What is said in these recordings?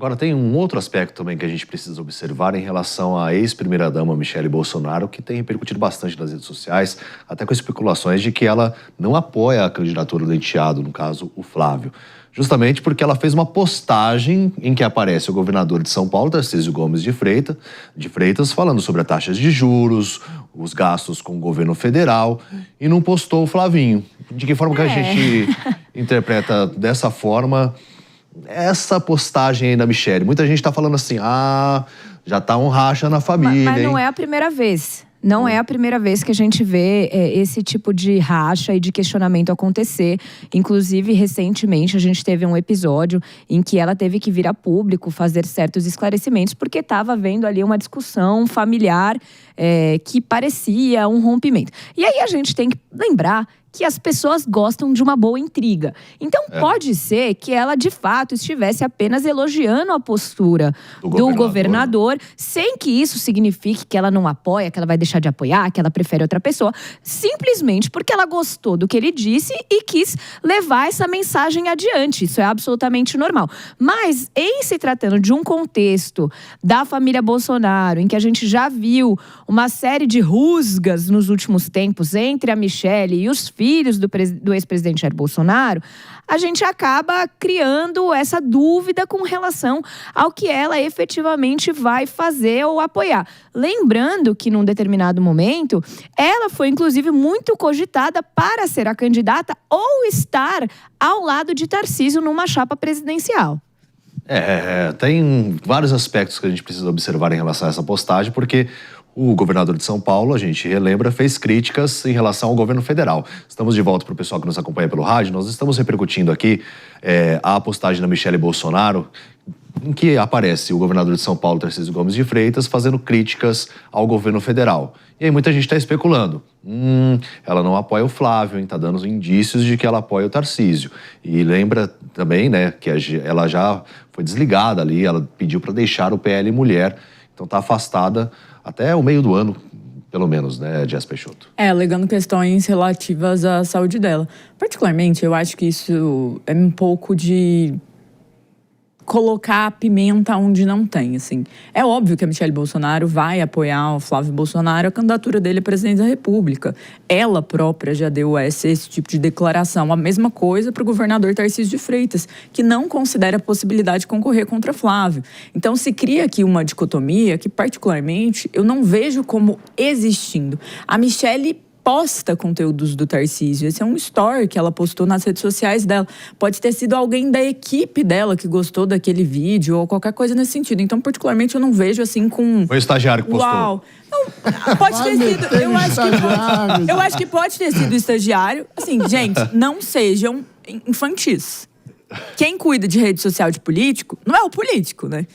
Agora, tem um outro aspecto também que a gente precisa observar em relação à ex-primeira-dama Michele Bolsonaro, que tem repercutido bastante nas redes sociais, até com especulações de que ela não apoia a candidatura do enteado, no caso, o Flávio. Justamente porque ela fez uma postagem em que aparece o governador de São Paulo, Tarcísio Gomes de Freitas, falando sobre as taxas de juros, os gastos com o governo federal, e não postou o Flavinho. De que forma que a gente interpreta dessa forma essa postagem aí da Michele? Muita gente tá falando assim, já tá um racha na família, mas não é a primeira vez. Não é a primeira vez que a gente vê esse tipo de racha e de questionamento acontecer. Inclusive, recentemente, a gente teve um episódio em que ela teve que vir a público fazer certos esclarecimentos, porque estava havendo ali uma discussão familiar que parecia um rompimento. E aí a gente tem que lembrar que as pessoas gostam de uma boa intriga. Então, pode ser que ela, de fato, estivesse apenas elogiando a postura do governador, sem que isso signifique que ela não apoia, que ela vai deixar de apoiar, que ela prefere outra pessoa, simplesmente porque ela gostou do que ele disse e quis levar essa mensagem adiante. Isso é absolutamente normal. Mas, em se tratando de um contexto da família Bolsonaro, em que a gente já viu uma série de rusgas nos últimos tempos entre a Michele e os filhos do ex-presidente Jair Bolsonaro, a gente acaba criando essa dúvida com relação ao que ela efetivamente vai fazer ou apoiar. Lembrando que, num determinado momento, ela foi, inclusive, muito cogitada para ser a candidata ou estar ao lado de Tarcísio numa chapa presidencial. Tem vários aspectos que a gente precisa observar em relação a essa postagem, porque o governador de São Paulo, a gente relembra, fez críticas em relação ao governo federal. Estamos de volta para o pessoal que nos acompanha pelo rádio. Nós estamos repercutindo aqui a postagem da Michele Bolsonaro, em que aparece o governador de São Paulo, Tarcísio Gomes de Freitas, fazendo críticas ao governo federal. E aí muita gente está especulando. Ela não apoia o Flávio, está dando indícios de que ela apoia o Tarcísio. E lembra também, né, que ela já foi desligada ali, ela pediu para deixar o PL Mulher, então está afastada até o meio do ano, pelo menos, né, Jess Peixoto? Alegando questões relativas à saúde dela. Particularmente, eu acho que isso é um pouco de colocar a pimenta onde não tem, assim. É óbvio que a Michele Bolsonaro vai apoiar o Flávio Bolsonaro, a candidatura dele à presidência da República. Ela própria já deu esse tipo de declaração. A mesma coisa para o governador Tarcísio de Freitas, que não considera a possibilidade de concorrer contra Flávio. Então, se cria aqui uma dicotomia que, particularmente, eu não vejo como existindo. A Michele posta conteúdos do Tarcísio. Esse é um story que ela postou nas redes sociais dela. Pode ter sido alguém da equipe dela que gostou daquele vídeo ou qualquer coisa nesse sentido. Então, particularmente, eu não vejo assim com... Foi o estagiário que postou. Uau! Não, pode ter sido... Eu acho que pode ter sido o estagiário. Assim, gente, não sejam infantis. Quem cuida de rede social de político não é o político, né?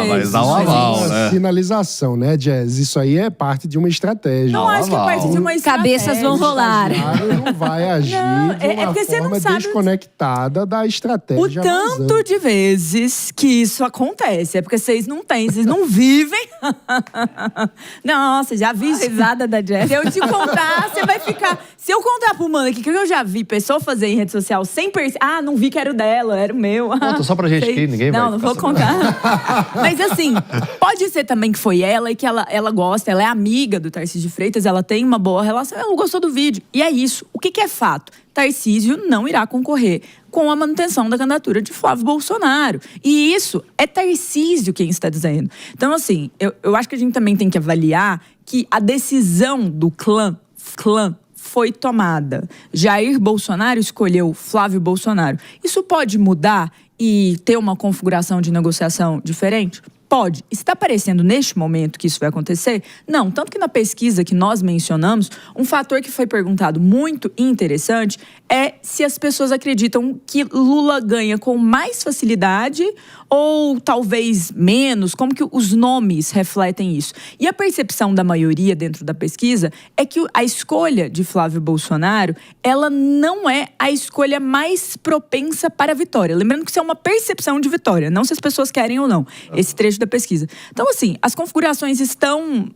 Mas dá um aval, né? Sinalização, né, Jazz? Isso aí é parte de uma estratégia. Não acho que é parte de uma estratégia. Cabeças vão rolar. O estagiário não vai agir de uma forma desconectada da estratégia. O tanto de vezes que isso acontece é porque vocês não têm, vocês não vivem. Nossa, já vi isso. Risada da Jess. Se eu te contar, você vai ficar... Se eu contar pro mano aqui que eu já vi pessoa fazer em rede social sem perceber... não vi que era o dela. Era o meu. Conta só pra gente aqui, ninguém vai. Não vou contar. Mas assim, pode ser também que foi ela e que ela gosta, ela é amiga do Tarcísio de Freitas, ela tem uma boa relação, ela gostou do vídeo. E é isso. O que é fato? Tarcísio não irá concorrer com a manutenção da candidatura de Flávio Bolsonaro. E isso é Tarcísio quem está dizendo. Então, assim, eu acho que a gente também tem que avaliar que a decisão do clã foi tomada. Jair Bolsonaro escolheu Flávio Bolsonaro. Isso pode mudar e ter uma configuração de negociação diferente? Pode. Está parecendo neste momento que isso vai acontecer? Não. Tanto que na pesquisa que nós mencionamos, um fator que foi perguntado muito interessante é se as pessoas acreditam que Lula ganha com mais facilidade ou talvez menos, como que os nomes refletem isso. E a percepção da maioria dentro da pesquisa é que a escolha de Flávio Bolsonaro, ela não é a escolha mais propensa para a vitória. Lembrando que isso é uma percepção de vitória, não se as pessoas querem ou não. Esse trecho da pesquisa. Então, assim, as configurações estão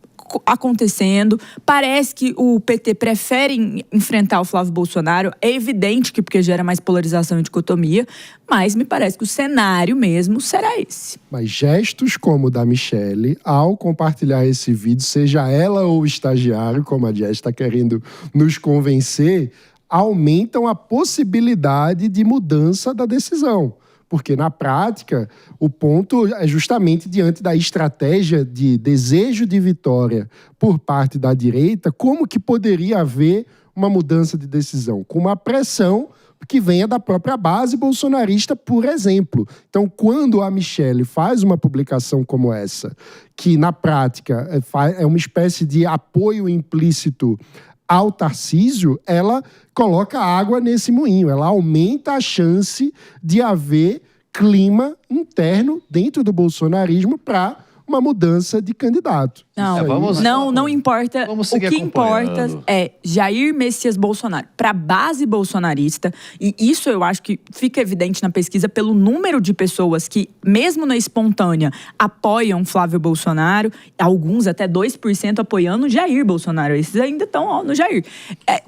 acontecendo. Parece que o PT prefere enfrentar o Flávio Bolsonaro. É evidente que porque gera mais polarização e dicotomia, mas me parece que o cenário mesmo será esse. Mas gestos como o da Michelle, ao compartilhar esse vídeo, seja ela ou o estagiário, como a Jess está querendo nos convencer, aumentam a possibilidade de mudança da decisão. Porque, na prática, o ponto é justamente diante da estratégia de desejo de vitória por parte da direita, como que poderia haver uma mudança de decisão? Com uma pressão que venha da própria base bolsonarista, por exemplo. Então, quando a Michelle faz uma publicação como essa, que, na prática, é uma espécie de apoio implícito ao Tarcísio, ela coloca água nesse moinho, ela aumenta a chance de haver clima interno dentro do bolsonarismo para uma mudança de candidato. Não importa. O que importa é Jair Messias Bolsonaro. Para a base bolsonarista, e isso eu acho que fica evidente na pesquisa pelo número de pessoas que, mesmo na espontânea, apoiam Flávio Bolsonaro, alguns até 2% apoiando Jair Bolsonaro. Esses ainda estão no Jair.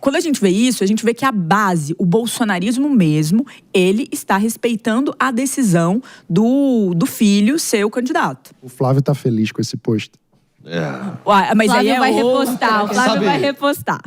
Quando a gente vê isso, a gente vê que a base, o bolsonarismo mesmo, ele está respeitando a decisão do filho ser o candidato. O Flávio tá feliz com esse post. Mas Flávio aí vai repostar, o Flávio vai repostar.